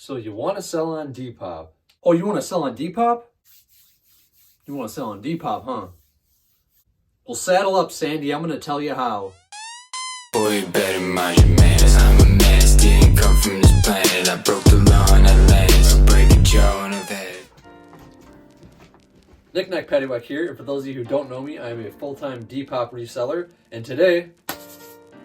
So you want to sell on Depop. Oh, you want to sell on Depop? You want to sell on Depop, huh? Well, saddle up, Sandy. I'm going to tell you how. Boy, you better mind your manners. I'm a menace, didn't come from this planet. I broke the law and I landed, so break a jaw and I've had it. Knick-Knack Paddywhack here, and for those of you who don't know me, I am a full-time Depop reseller, and today,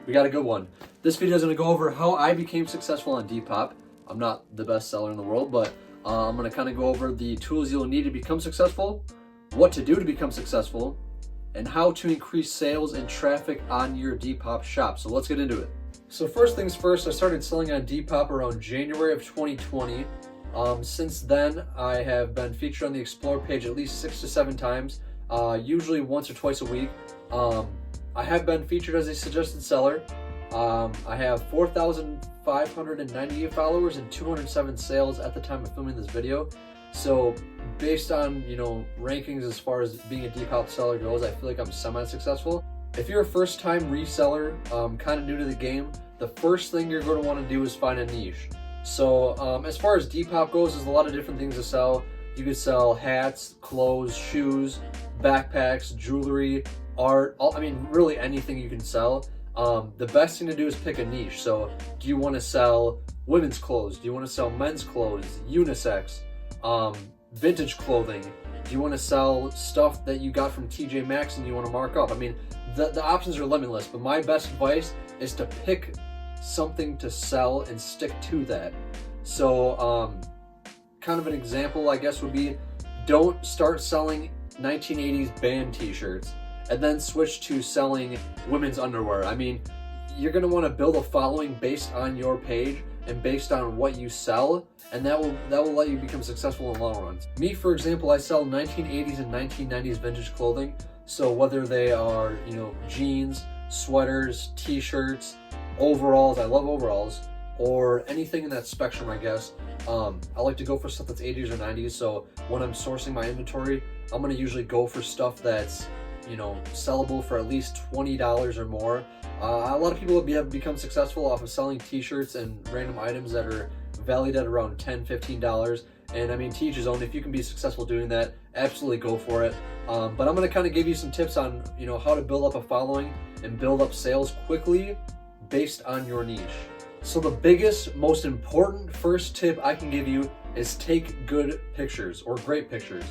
we got a good one. This video is going to go over how I became successful on Depop. I'm not the best seller in the world, but I'm going to kind of go over the tools you'll need to become successful, what to do to become successful, and how to increase sales and traffic on your Depop shop. So let's get into it. So first things first, I started selling on Depop around January of 2020. Since then, I have been featured on the Explore page at least 6 to 7 times, usually once or twice a week. I have been featured as a suggested seller. I have 4,598 followers and 207 sales at the time of filming this video. So based on, rankings as far as being a Depop seller goes, I feel like I'm semi-successful. If you're a first-time reseller, kind of new to the game, the first thing you're going to want to do is find a niche. So as far as Depop goes, there's a lot of different things to sell. You could sell hats, clothes, shoes, backpacks, jewelry, art, really anything you can sell. The best thing to do is pick a niche. So do you want to sell women's clothes? Do you want to sell men's clothes, unisex, vintage clothing? Do you want to sell stuff that you got from TJ Maxx and you want to mark up? The options are limitless, but my best advice is to pick something to sell and stick to that. So kind of an example, I guess, would be, don't start selling 1980s band t-shirts and then switch to selling women's underwear. You're going to want to build a following based on your page and based on what you sell, and that will let you become successful in the long run. Me, for example, I sell 1980s and 1990s vintage clothing. So whether they are, jeans, sweaters, t-shirts, overalls, I love overalls, or anything in that spectrum, I guess. I like to go for stuff that's 80s or 90s, so when I'm sourcing my inventory, I'm going to usually go for stuff that's, sellable for at least $20 or more. A lot of people have become successful off of selling t-shirts and random items that are valued at around $10, $15. And to each his own. If you can be successful doing that, absolutely go for it. But I'm going to kind of give you some tips on, how to build up a following and build up sales quickly based on your niche. So the biggest, most important first tip I can give you is take good pictures or great pictures.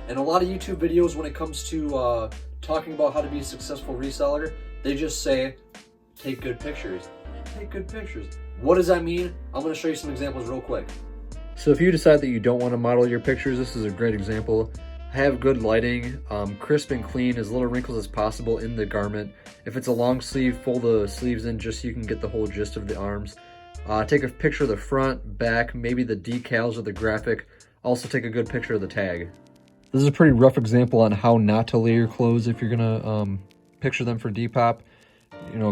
And a lot of YouTube videos, when it comes to talking about how to be a successful reseller, they just say, take good pictures. Take good pictures. What does that mean? I'm going to show you some examples real quick. So if you decide that you don't want to model your pictures, this is a great example. Have good lighting, crisp and clean, as little wrinkles as possible in the garment. If it's a long sleeve, fold the sleeves in just so you can get the whole gist of the arms. Take a picture of the front, back, maybe the decals or the graphic. Also take a good picture of the tag. This is a pretty rough example on how not to layer clothes if you're gonna picture them for Depop.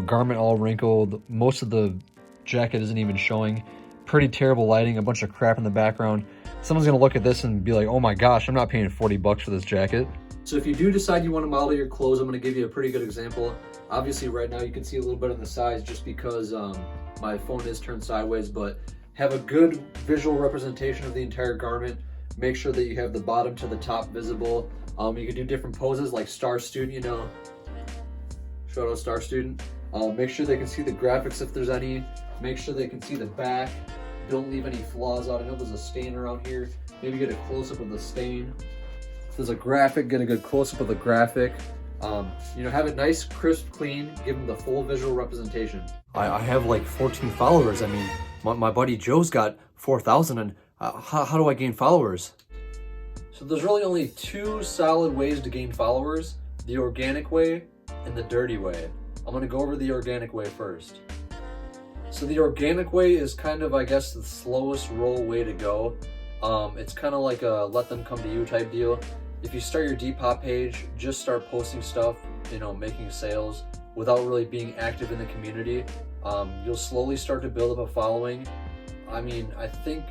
Garment all wrinkled, most of the jacket isn't even showing. Pretty terrible lighting, a bunch of crap in the background. Someone's gonna look at this and be like, oh my gosh, I'm not paying 40 bucks for this jacket. So if you do decide you want to model your clothes, I'm gonna give you a pretty good example. Obviously right now you can see a little bit on the sides just because my phone is turned sideways, but have a good visual representation of the entire garment. Make sure that you have the bottom to the top visible. You can do different poses like Star Student, shout out Star Student. Make sure they can see the graphics if there's any. Make sure they can see the back. Don't leave any flaws out. I know there's a stain around here. Maybe get a close-up of the stain. If there's a graphic, get a good close-up of the graphic. Have it nice, crisp, clean. Give them the full visual representation. I have like 14 followers. My buddy Joe's got 4,000, and how do I gain followers? So there's really only 2 solid ways to gain followers: the organic way and the dirty way. I'm gonna go over the organic way first. So the organic way is kind of, I guess, the slowest roll way to go. It's kind of like a let them come to you type deal. If you start your Depop page, just start posting stuff, making sales without really being active in the community. You'll slowly start to build up a following. I think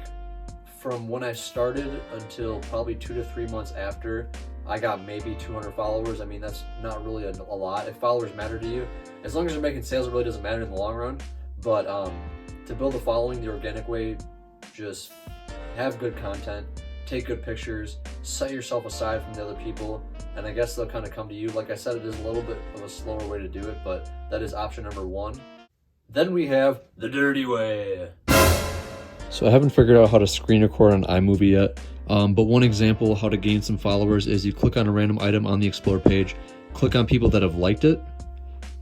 from when I started until probably 2 to 3 months after, I got maybe 200 followers. That's not really a lot. If followers matter to you, as long as you're making sales, it really doesn't matter in the long run. But to build a following the organic way just have good content, take good pictures, set yourself aside from the other people, and I guess they'll kind of come to you. Like I said, it is a little bit of a slower way to do it, but that is option number 1. Then we have the dirty way. So I haven't figured out how to screen record on iMovie yet, but one example how to gain some followers is you click on a random item on the Explore page, click on people that have liked it,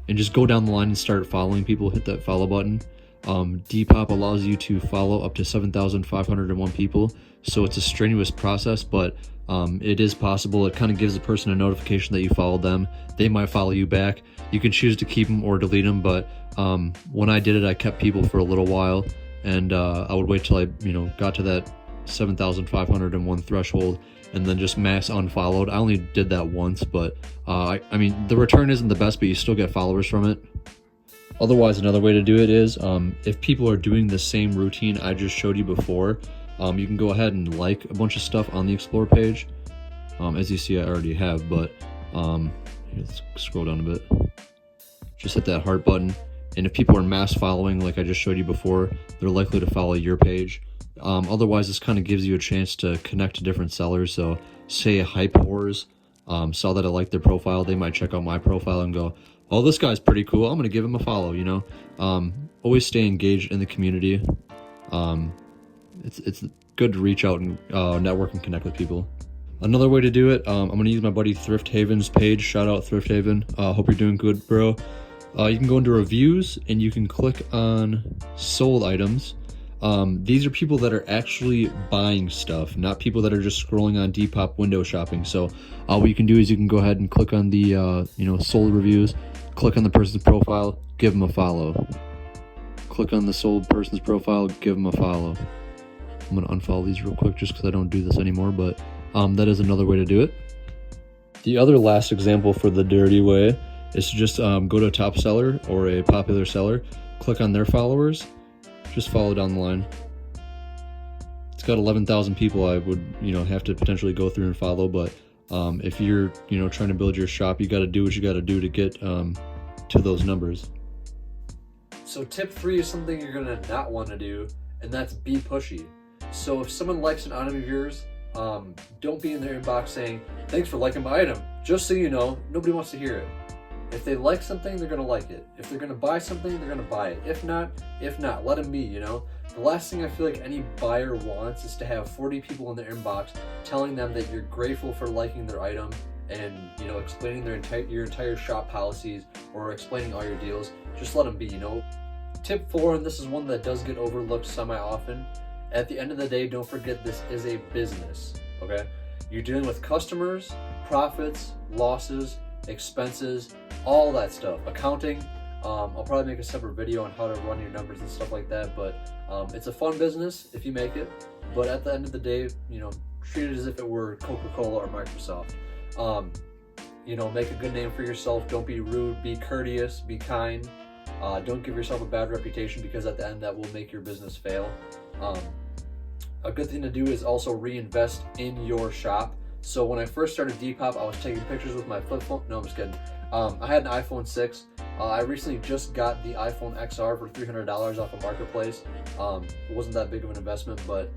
and just go down the line and start following people. Hit that follow button. Depop allows you to follow up to 7,501 people, so it's a strenuous process, but it is possible. It kind of gives the person a notification that you followed them. They might follow you back. You can choose to keep them or delete them, but when I did it, I kept people for a little while, and I would wait till I got to that 7,501 threshold and then just mass unfollowed. I only did that once, but I mean, the return isn't the best, but you still get followers from it. Otherwise, another way to do it is if people are doing the same routine I just showed you before, you can go ahead and like a bunch of stuff on the Explore page. As you see, I already have, but let's scroll down a bit. Just hit that heart button, and if people are mass following like I just showed you before, they're likely to follow your page. Otherwise, this kind of gives you a chance to connect to different sellers. So say Hype Whores saw that I liked their profile, they might check out my profile and go, oh, this guy's pretty cool, I'm gonna give him a follow. Always stay engaged in the community. It's good to reach out and network and connect with people. Another way to do it, I'm gonna use my buddy Thrift Haven's page. Shout out Thrift Haven. Hope you're doing good, bro. You can go into reviews and you can click on sold items. These are people that are actually buying stuff, not people that are just scrolling on Depop window shopping. So what you can do is you can go ahead and click on the sold reviews, click on the person's profile, give them a follow. Click on the sold person's profile, give them a follow. I'm gonna unfollow these real quick just because I don't do this anymore, but that is another way to do it. The other last example for the dirty way is to just go to a top seller or a popular seller, click on their followers, just follow down the line. It's got 11,000 people I would have to potentially go through and follow, but if you're trying to build your shop, you got to do what you got to do to get to those numbers. So tip 3 is something you're gonna not want to do, and that's be pushy. So if someone likes an item of yours, don't be in their inbox saying, thanks for liking my item. Just so you know, nobody wants to hear it. If they like something, they're gonna like it. If they're gonna buy something, they're gonna buy it. If not, let them be, The last thing I feel like any buyer wants is to have 40 people in their inbox telling them that you're grateful for liking their item and, explaining your entire shop policies or explaining all your deals. Just let them be, Tip 4, and this is one that does get overlooked semi-often. At the end of the day, don't forget this is a business, okay? You're dealing with customers, profits, losses, expenses, all that stuff. Accounting, I'll probably make a separate video on how to run your numbers and stuff like that, but it's a fun business if you make it. But at the end of the day, treat it as if it were Coca-Cola or Microsoft. Make a good name for yourself. Don't be rude, be courteous, be kind. Don't give yourself a bad reputation, because at the end that will make your business fail. A good thing to do is also reinvest in your shop. So when I first started Depop, I was taking pictures with my flip phone. No, I'm just kidding. I had an iPhone 6. I recently just got the iPhone XR for $300 off of Marketplace. It wasn't that big of an investment, but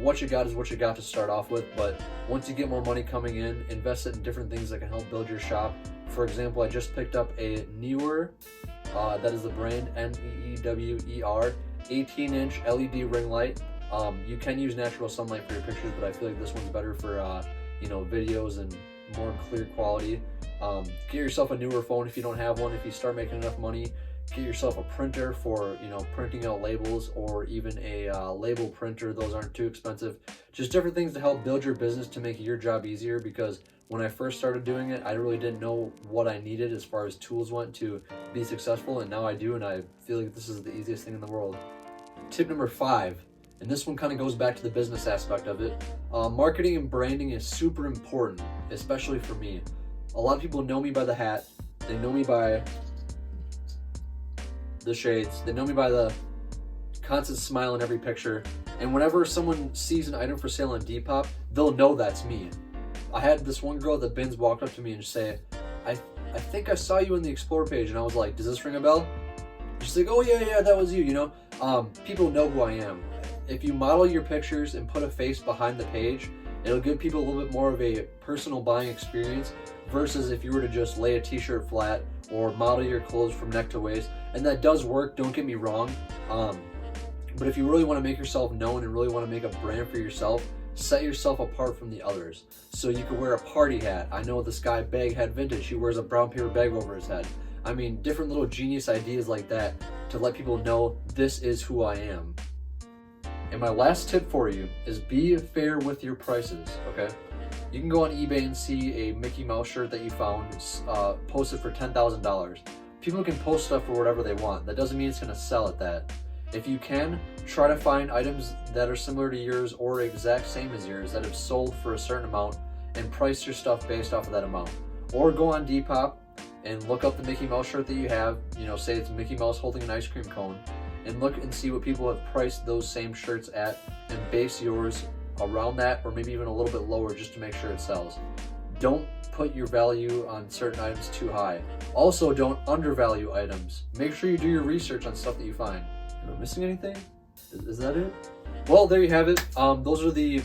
what you got is what you got to start off with. But once you get more money coming in, invest it in different things that can help build your shop. For example, I just picked up a Neewer, that is the brand, Neewer, 18-inch LED ring light. You can use natural sunlight for your pictures, but I feel like this one's better for videos and more clear quality. Get yourself a newer phone if you don't have one. If you start making enough money, get yourself a printer for printing out labels, or even a label printer. Those aren't too expensive. Just different things to help build your business to make your job easier, because when I first started doing it, I really didn't know what I needed as far as tools went to be successful, and now I do, and I feel like this is the easiest thing in the world. Tip number 5, and this one kind of goes back to the business aspect of it. Marketing and branding is super important, especially for me. A lot of people know me by the hat. They know me by the shades. They know me by the constant smile in every picture. And whenever someone sees an item for sale on Depop, they'll know that's me. I had this one girl at the bins walk up to me and say, I think I saw you on the Explore page. And I was like, does this ring a bell? She's like, oh yeah, that was you, people know who I am. If you model your pictures and put a face behind the page, it'll give people a little bit more of a personal buying experience versus if you were to just lay a t-shirt flat or model your clothes from neck to waist. And that does work, don't get me wrong. But if you really want to make yourself known and really want to make a brand for yourself, set yourself apart from the others. So you could wear a party hat. I know this guy, Baghead Vintage, he wears a brown paper bag over his head. I mean, different little genius ideas like that to let people know this is who I am. And my last tip for you is be fair with your prices, okay? You can go on eBay and see a Mickey Mouse shirt that you found posted for $10,000. People can post stuff for whatever they want. That doesn't mean it's going to sell at that. If you can, try to find items that are similar to yours or exact same as yours that have sold for a certain amount and price your stuff based off of that amount. Or go on Depop and look up the Mickey Mouse shirt that you have, say it's Mickey Mouse holding an ice cream cone, and look and see what people have priced those same shirts at and base yours around that or maybe even a little bit lower just to make sure it sells. Don't put your value on certain items too high. Also, don't undervalue items. Make sure you do your research on stuff that you find. Am I missing anything? Is that it? Well, there you have it. Those are the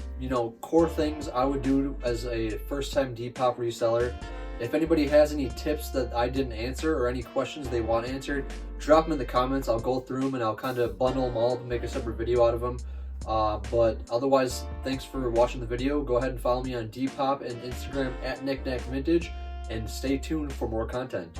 core things I would do as a first-time Depop reseller. If anybody has any tips that I didn't answer or any questions they want answered, drop them in the comments. I'll go through them and I'll kind of bundle them all and make a separate video out of them. But otherwise, thanks for watching the video. Go ahead and follow me on Depop and Instagram at @NickNackVintage and stay tuned for more content.